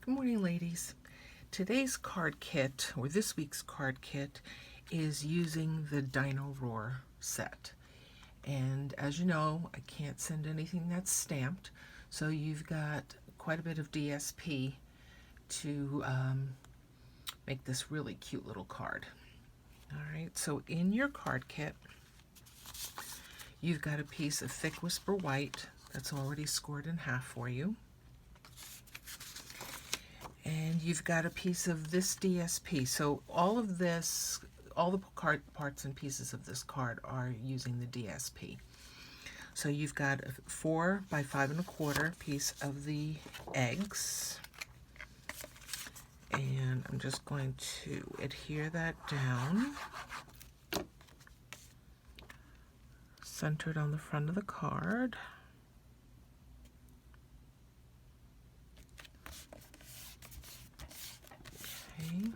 Good morning, ladies. Today's card kit, or this week's card kit, is using the Dino Roar set. And as you know, I can't send anything that's stamped, so you've got quite a bit of DSP to make this really cute little card. All right, so in your card kit, you've got a piece of thick whisper white that's already scored in half for you. And you've got a piece of this DSP. So all of this, all the card parts and pieces of this card are using the DSP. So you've got a 4 by 5 1/4 piece of the eggs. And I'm just going to adhere that down. Centered on the front of the card. Okay.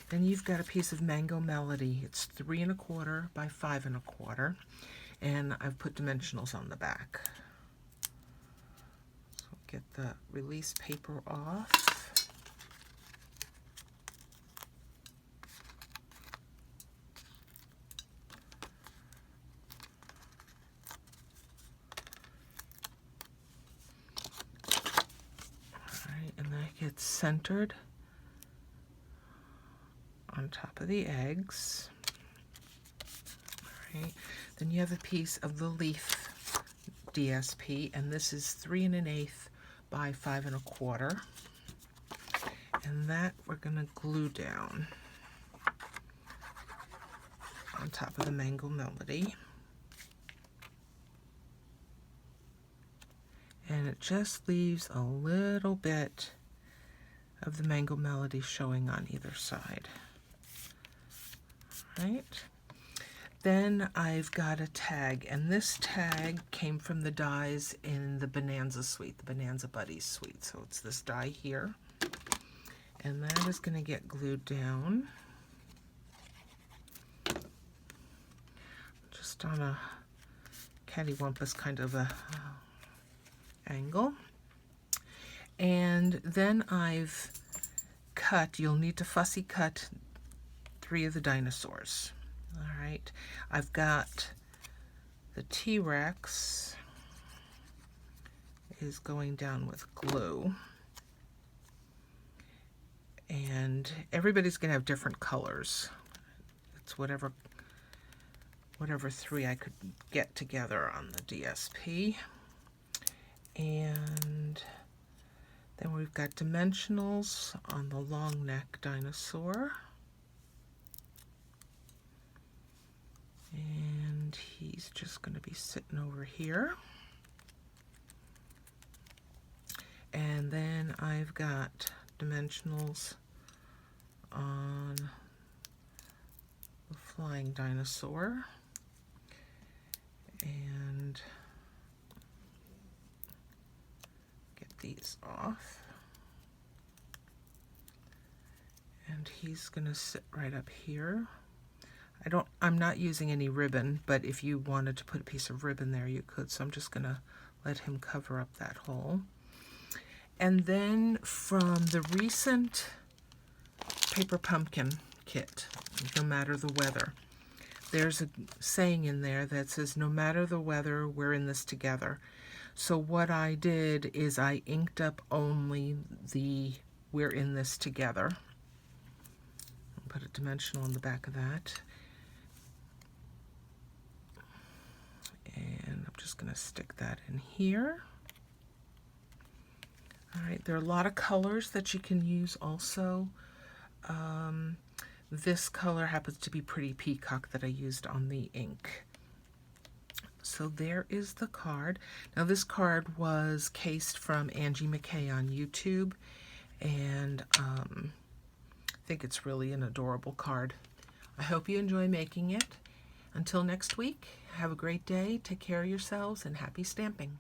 Then you've got a piece of Mango Melody. It's 3 1/4 by 5 1/4, and I've put dimensionals on the back. So get the release paper off. All right, and that gets centered on top of the eggs. All right. Then you have a piece of the leaf DSP, and this is 3 1/8 by 5 1/4. And that we're going to glue down on top of the Mango Melody. And it just leaves a little bit of the Mango Melody showing on either side. Right. Then I've got a tag, and this tag came from the dies in the Bonanza suite, the Bonanza Buddies suite. So it's this die here, and that is going to get glued down just on a cattywampus kind of a angle. And then I've cut, you'll need to fussy cut 3 of the dinosaurs. All right, I've got the T-Rex is going down with glue, and everybody's gonna have different colors. It's whatever 3 I could get together on the DSP. And then we've got dimensionals on the long neck dinosaur. And he's just going to be sitting over here. And then I've got dimensionals on the flying dinosaur. And get these off. And he's going to sit right up here. I'm not using any ribbon, but if you wanted to put a piece of ribbon there, you could. So I'm just going to let him cover up that hole. And then from the recent Paper Pumpkin kit, No Matter the Weather, there's a saying in there that says, no matter the weather, we're in this together. So what I did is I inked up only the we're in this together. I'll put a dimensional on the back of that. And I'm just going to stick that in here. All right, there are a lot of colors that you can use also. This color happens to be Pretty Peacock that I used on the ink. So there is the card. Now this card was cased from Angie McKay on YouTube, and I think it's really an adorable card. I hope you enjoy making it. Until next week, have a great day, take care of yourselves, and happy stamping.